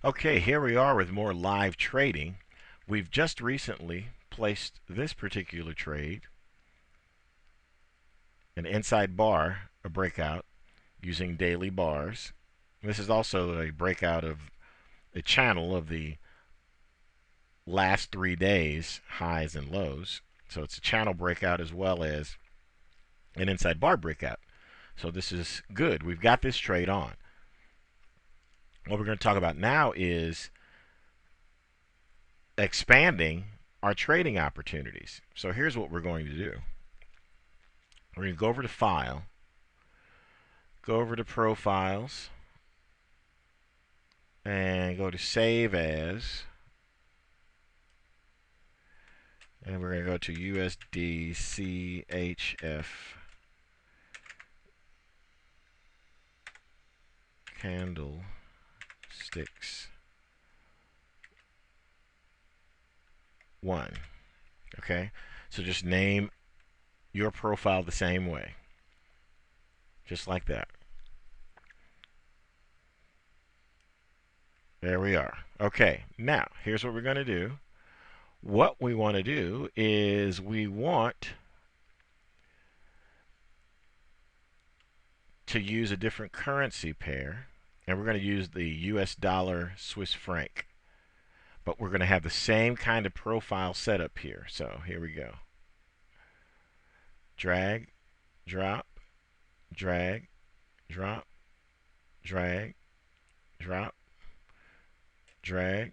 Okay, here we are with more live trading. We've just recently placed this particular trade, an inside bar, a breakout using daily bars. This is also a breakout of a channel of the last 3 days highs and lows. So it's a channel breakout as well as an inside bar breakout. So this is good. We've got this trade on. What we're going to talk about now is expanding our trading opportunities. So here's what we're going to do. We're going to go over to File, go over to Profiles, and go to Save As. And we're going to go to USD CHF candlesticks 1. Okay? So just name your profile the same way. Just like that. There we are. Okay, now here's what we're going to do. What we want to do is we want to use a different currency pair, and we're going to use the US dollar Swiss franc. But we're going to have the same kind of profile setup here. So here we go. Drag, drop, drag, drop, drag, drop, drag,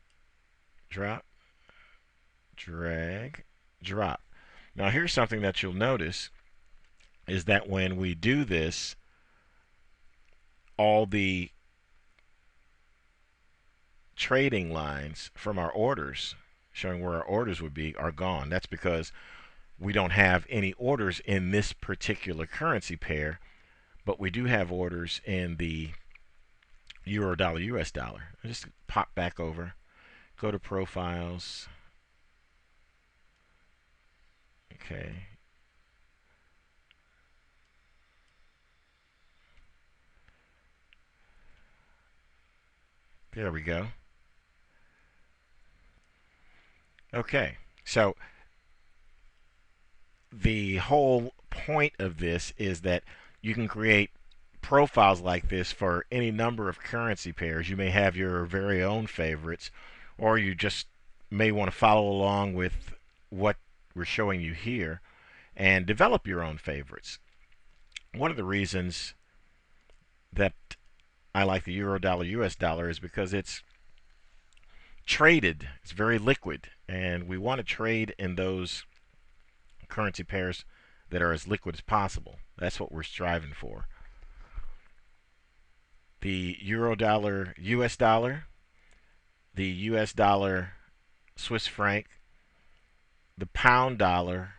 drop, drag, drop. Now here's something that you'll notice is that when we do this, all the trading lines from our orders showing where our orders would be are gone. That's because we don't have any orders in this particular currency pair, but we do have orders in the euro dollar US dollar. I'll just pop back over, go to profiles. Okay. There we go. Okay. So the whole point of this is that you can create profiles like this for any number of currency pairs. You may have your very own favorites, or you just may want to follow along with what we're showing you here and develop your own favorites. One of the reasons that I like the euro dollar US dollar is because it's traded, it's very liquid, and we want to trade in those currency pairs that are as liquid as possible. That's what we're striving for. The euro dollar US dollar, the US dollar Swiss franc, the pound dollar,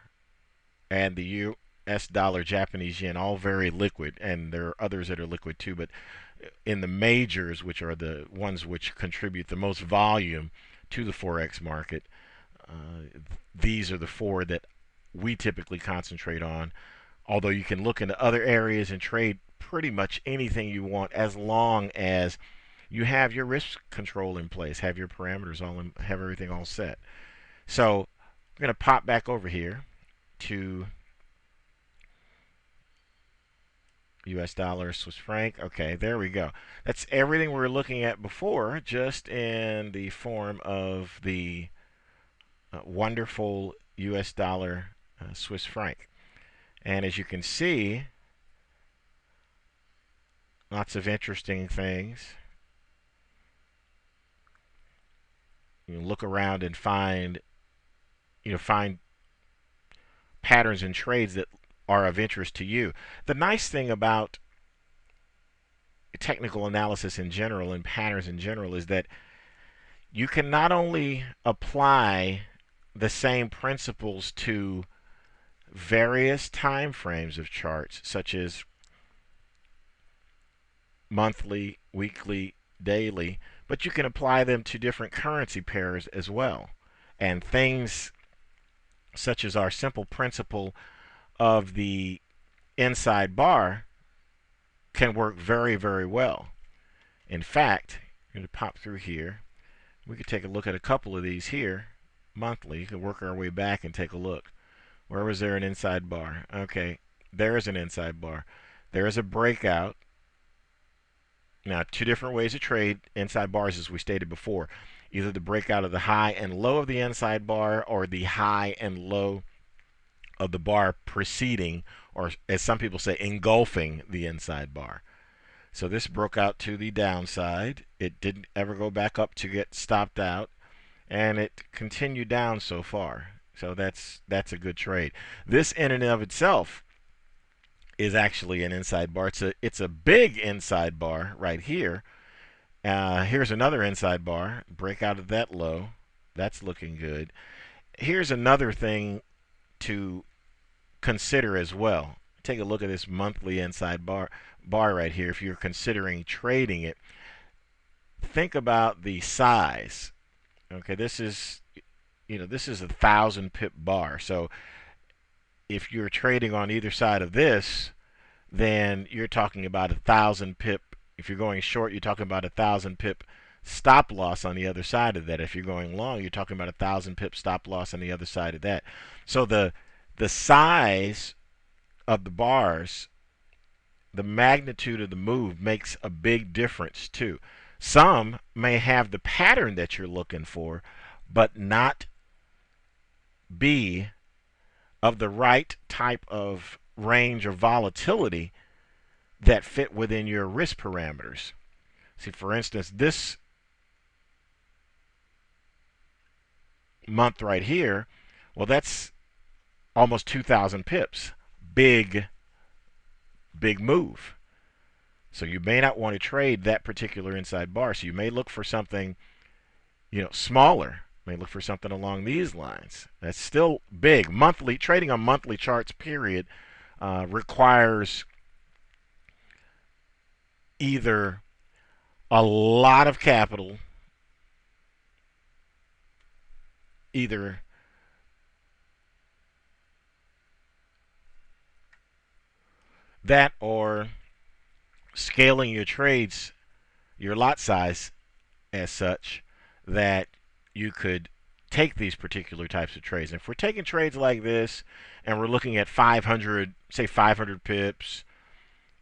and the US dollar Japanese yen, all very liquid, and there are others that are liquid too, but in the majors, which are the ones which contribute the most volume to the Forex market, these are the four that we typically concentrate on. Although you can look into other areas and trade pretty much anything you want as long as you have your risk control in place, have your parameters all in, have everything all set. So I'm going to pop back over here to US dollar, Swiss franc. Okay, there we go. That's everything we were looking at before, just in the form of the wonderful US dollar, Swiss franc. And as you can see, lots of interesting things. You can look around and find patterns and trades that are of interest to you. The nice thing about technical analysis in general and patterns in general is that you can not only apply the same principles to various time frames of charts, such as monthly, weekly, daily, but you can apply them to different currency pairs as well. And things such as our simple principle of the inside bar can work very, very well. In fact, We're going to pop through here. We could take a look at a couple of these here monthly. You can work our way back and take a look. Where was there an inside bar? Okay, there is an inside bar. There is a breakout. Now, two different ways to trade inside bars, as we stated before. Either the breakout of the high and low of the inside bar, or the high and low of the bar preceding, or as some people say, engulfing the inside bar. So this broke out to the downside. It didn't ever go back up to get stopped out, and it continued down so far. So that's a good trade. This in and of itself is actually an inside bar. It's a big inside bar right here. Here's another inside bar. Break out of that low. That's looking good. Here's another thing to consider as well. Take a look at this monthly inside bar right here. If you're considering trading it, think about the size. Okay, this is this is 1,000 pip bar. So if you're trading on either side of this, then you're talking about 1,000 pip. If you're going short, you're talking about 1,000 pip stop loss on the other side of that. If you're going long, you're talking about 1,000 pip stop loss on the other side of that. So the size of the bars, the magnitude of the move makes a big difference too. Some may have the pattern that you're looking for, but not be of the right type of range or volatility that fit within your risk parameters. See, for instance, this month right here, well, that's almost 2,000 pips. Big move. So you may not want to trade that particular inside bar. So you may look for something, smaller. You may look for something along these lines. That's still big. Monthly trading on monthly charts, period, requires either a lot of capital, either that or scaling your trades, your lot size as such that you could take these particular types of trades. And if we're taking trades like this and we're looking at 500, say 500 pips,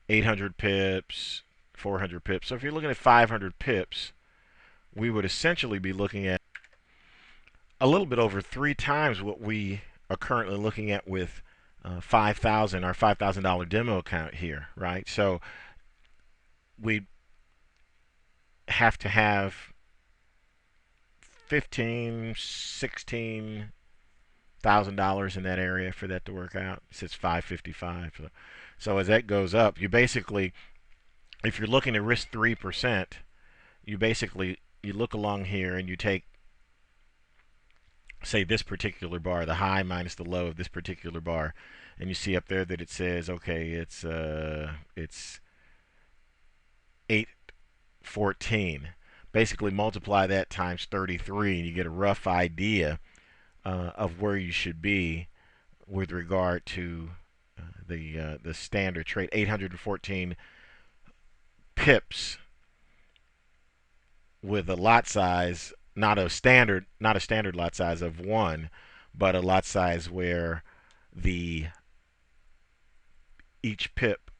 800 pips, 400 pips. So if you're looking at 500 pips, we would essentially be looking at a little bit over 3 times what we are currently looking at with 5,000, our $5,000 demo account here, right? So we have to have 15, $16,000 in that area for that to work out. It says 555. So as that goes up, you basically, if you're looking to risk 3%, you look along here and you take, say, this particular bar, the high minus the low of this particular bar, and you see up there that it says, okay, it's 814. Basically multiply that times 33 and you get a rough idea of where you should be with regard to the standard trade. 814 pips with a lot size, not a standard lot size of 1, but a lot size where each pip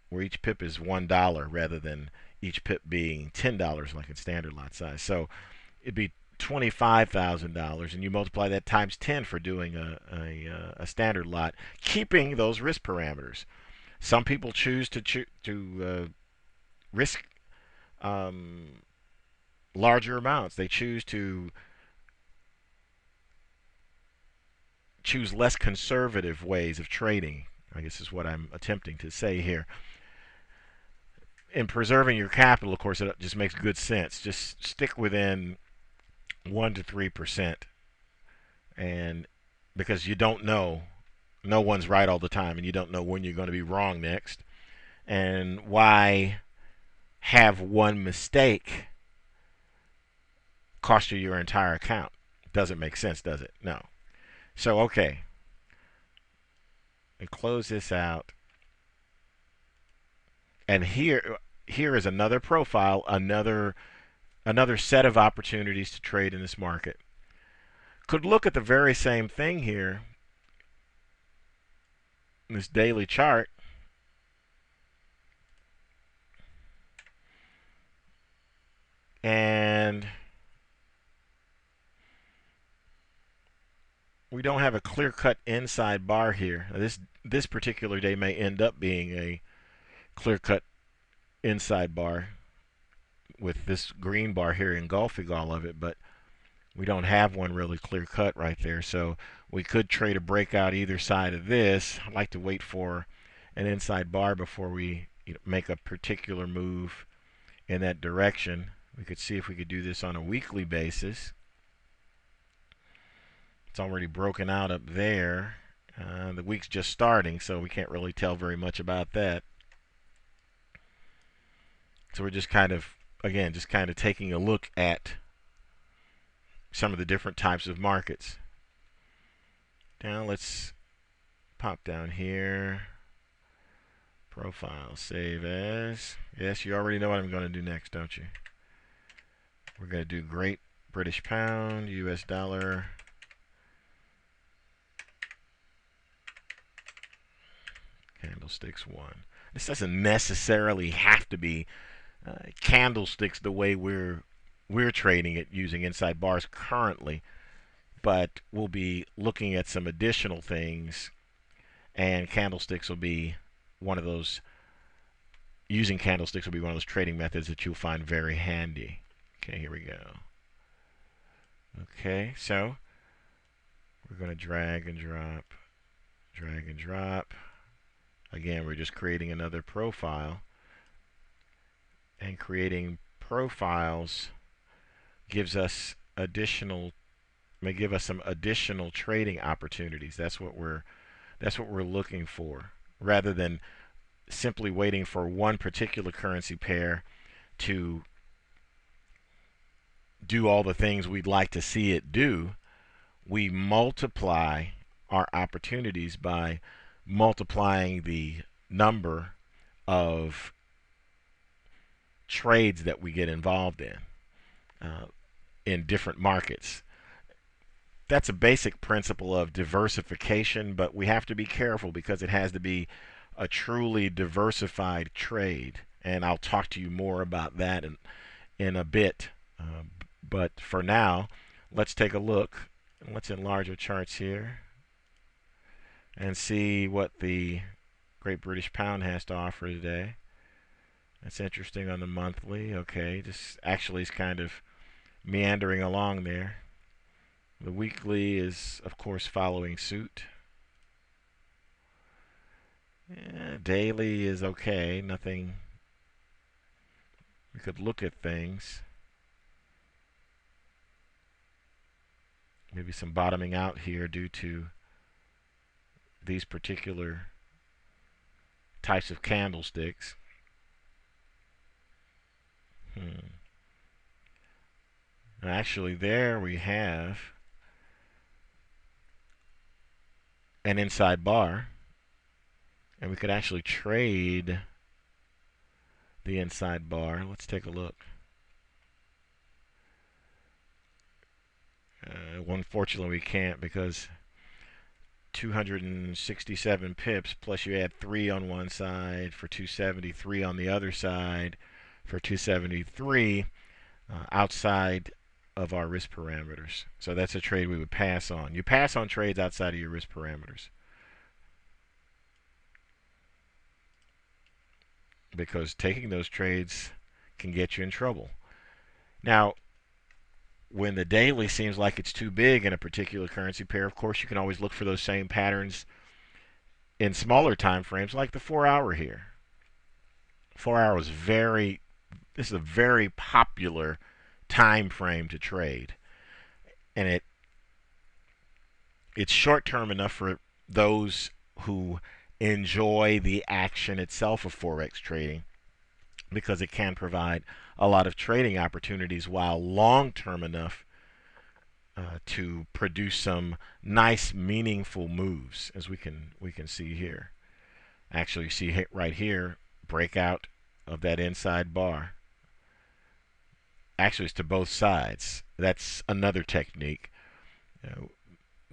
is $1 rather than each pip being $10 like in standard lot size. So it'd be $25,000, and you multiply that times 10 for doing a standard lot, keeping those risk parameters. Some people choose to risk larger amounts. They choose to choose less conservative ways of trading, I guess is what I'm attempting to say here. In preserving your capital, of course, it just makes good sense. Just stick within 1 to 3%, and because you don't know, no one's right all the time, and you don't know when you're going to be wrong next. And why have one mistake cost you your entire account? Doesn't make sense, does it? No. So okay, and close this out. And here is another profile, another another set of opportunities to trade in this market. Could look at the very same thing here in this daily chart. And we don't have a clear-cut inside bar here. This particular day may end up being a clear-cut inside bar with this green bar here engulfing all of it, but we don't have one really clear-cut right there. So we could trade a breakout either side of this. I'd like to wait for an inside bar before we make a particular move in that direction. We could see if we could do this on a weekly basis. It's already broken out up there. The week's just starting, so we can't really tell very much about that. So we're just kind of, again, just kind of taking a look at some of the different types of markets. Now let's pop down here. Profile, save as. Yes, you already know what I'm going to do next, don't you? We're going to do Great British Pound, US dollar. Candlesticks 1. This doesn't necessarily have to be candlesticks the way we're trading it using inside bars currently, but we'll be looking at some additional things, and candlesticks will be one of those. Using candlesticks will be one of those trading methods that you'll find very handy. Okay, here we go. Okay, so we're going to drag and drop, drag and drop. Again, we're just creating another profile, and creating profiles gives us may give us some additional trading opportunities. That's what we're looking for, rather than simply waiting for one particular currency pair to do all the things we'd like to see it do. We multiply our opportunities by multiplying the number of trades that we get involved in different markets. That's a basic principle of diversification, but we have to be careful because it has to be a truly diversified trade. And I'll talk to you more about that in a bit. But for now, let's take a look. Let's enlarge our charts here and see what the Great British Pound has to offer today. That's interesting on the monthly. Okay, just actually is kind of meandering along there. The weekly is, of course, following suit. Yeah, daily is okay. Nothing. We could look at things. Maybe some bottoming out here due to these particular types of candlesticks. Actually, there we have an inside bar, and we could actually trade the inside bar. Let's take a look. Unfortunately, we can't because 267 pips plus you add 3 on one side for 273 on the other side for 273 outside of our risk parameters. So that's a trade we would pass on. You pass on trades outside of your risk parameters because taking those trades can get you in trouble. Now, when the daily seems like it's too big in a particular currency pair, of course you can always look for those same patterns in smaller time frames, like the 4-hour here. 4-hour is this is a very popular time frame to trade, and it's short term enough for those who enjoy the action itself of Forex trading, because it can provide a lot of trading opportunities, while long term enough to produce some nice, meaningful moves, as we can see here. Actually, you see right here, breakout of that inside bar. Actually, it's to both sides. That's another technique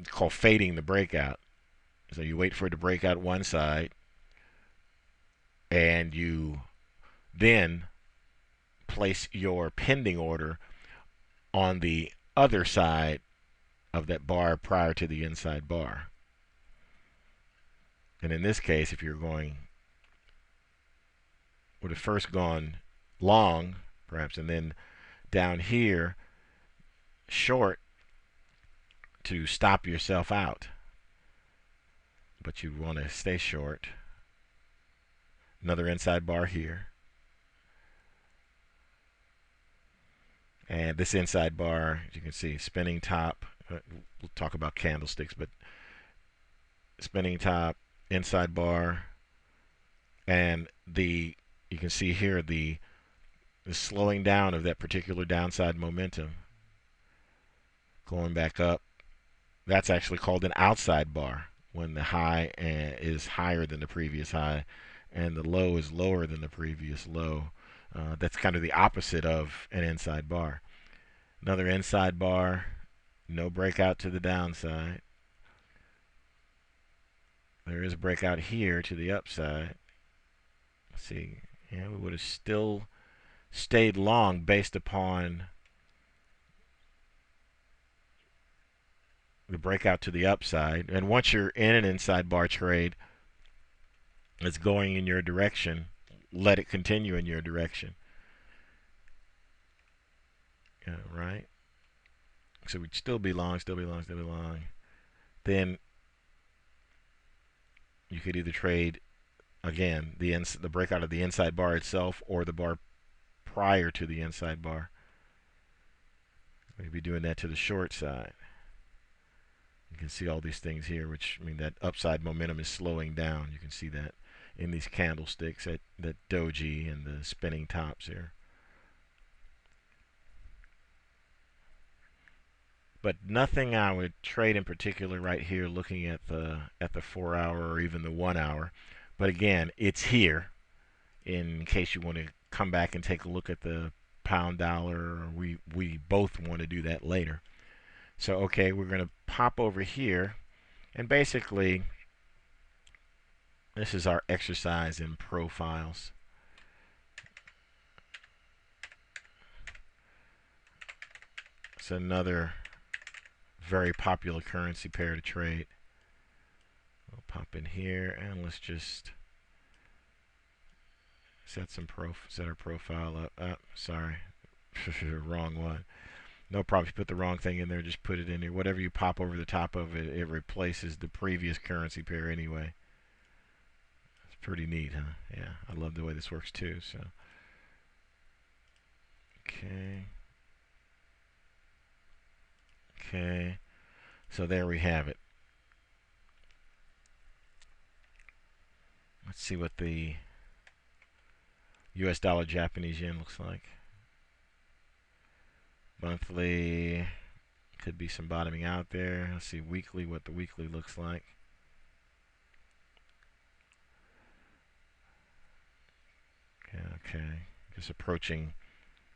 called fading the breakout. So you wait for it to break out one side, and you then place your pending order on the other side of that bar prior to the inside bar. And in this case, if you're going, would have first gone long, perhaps, and then down here short to stop yourself out. But you want to stay short. Another inside bar here. And this inside bar, as you can see, spinning top. We'll talk about candlesticks, but spinning top, inside bar, and you can see here the slowing down of that particular downside momentum. Going back up, that's actually called an outside bar when the high is higher than the previous high and the low is lower than the previous low. That's kind of the opposite of an inside bar. Another inside bar, no breakout to the downside. There is a breakout here to the upside. Let's see, yeah, we would have still stayed long based upon the breakout to the upside. And once you're in an inside bar trade that's going in your direction, let it continue in your direction. Yeah, right? So we'd still be long, still be long, still be long. Then you could either trade again the breakout of the inside bar itself or the bar prior to the inside bar. We'd be doing that to the short side. You can see all these things here, which mean that upside momentum is slowing down. You can see that in these candlesticks, that doji and the spinning tops here. But nothing I would trade in particular right here, looking at the 4 hour or even the 1 hour. But again, it's here in case you want to come back and take a look at the pound dollar. Or we both want to do that later. So okay, we're going to pop over here, and basically this is our exercise in profiles. It's another very popular currency pair to trade. We'll pop in here and let's just set our profile up. Sorry, wrong one. No problem. If you put the wrong thing in there, just put it in here. Whatever you pop over the top of it, it replaces the previous currency pair anyway. It's pretty neat, huh? Yeah, I love the way this works too. So, okay. Okay. So there we have it. Let's see what the US dollar Japanese yen looks like. Monthly, could be some bottoming out there. Let's see weekly, what the weekly looks like. Okay, just approaching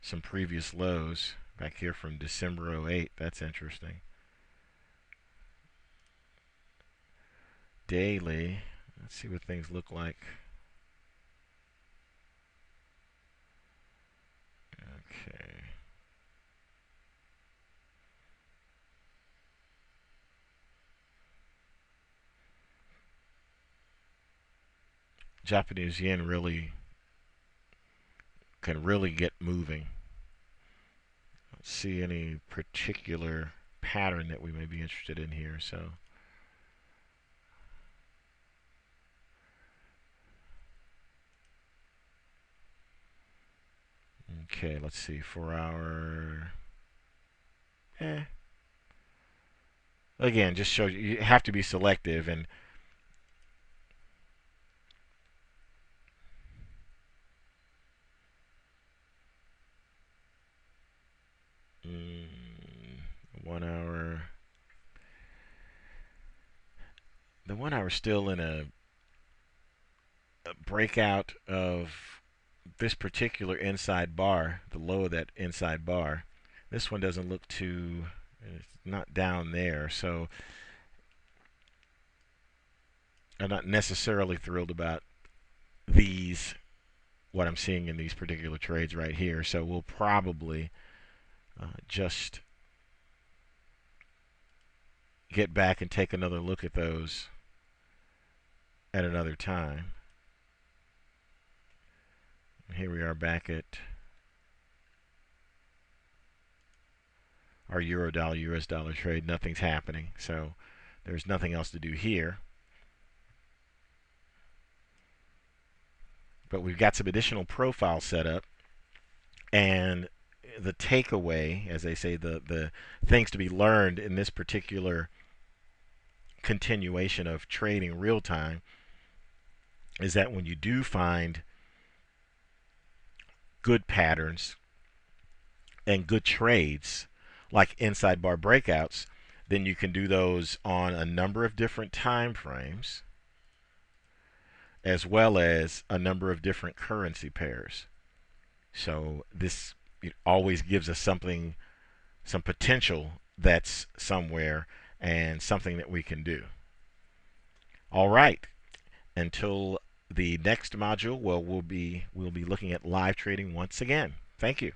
some previous lows back here from December '08. That's interesting. Daily, let's see what things look like. Okay. Japanese yen really can really get moving. Don't see any particular pattern that we may be interested in here. So okay, let's see. 4 hour. Again, just shows you have to be selective and. Mm, 1 hour. The 1 hour still in a breakout of this particular inside bar, the low of that inside bar, this one doesn't look too, it's not down there, so I'm not necessarily thrilled about these, what I'm seeing in these particular trades right here. So we'll probably just get back and take another look at those at another time. Here we are back at our euro dollar US dollar trade. Nothing's happening, so there's nothing else to do here. But we've got some additional profiles set up, and the takeaway, as they say, the things to be learned in this particular continuation of trading real time is that when you do find good patterns and good trades like inside bar breakouts, then you can do those on a number of different time frames as well as a number of different currency pairs. So this, it always gives us something, some potential that's somewhere and something that we can do. All right. Until the next module, well, we'll be looking at live trading once again. Thank you.